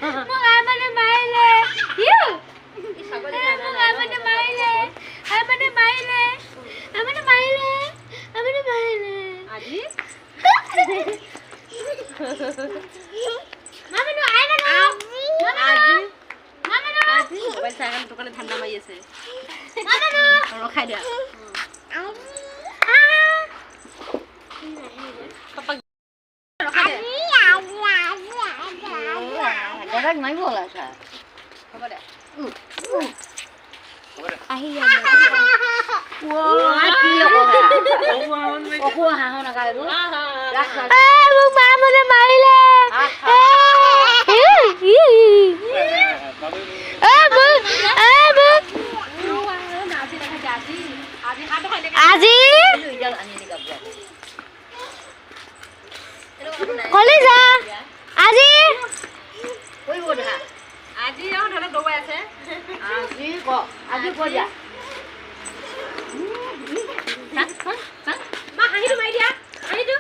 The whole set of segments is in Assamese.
মোক মানে মাৰিলে মানে মাৰিলে মানে মাৰিলে মানে মাৰিলে মানে মাৰিলে আজি মামনু আই না আজি মামনু আজি মোবাইল চাই দোকানে ঠান্ডা মাৰি আছে মামনু ৰখাই দিয়া পাপা ৰখাই দিয়া দাদাক নাই বলা ছা হ'ব দে আহি যা ও কি ও হাহ না গায়ৰু এ মোক মামনে মাৰিলে আজি কলে যা আজি কই বড়া আজি এখন ধৰে দবাই আছে আজি ক যা মা হাঁহিটো মাৰি দিয়া হাঁহিটো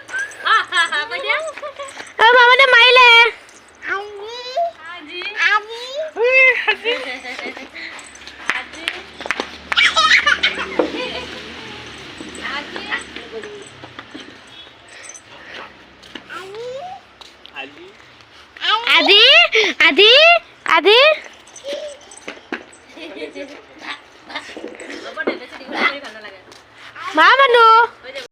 কৈ দিয়া মামনে মাৰিলে আজি আজি আজি আজি আজি আজি মামনু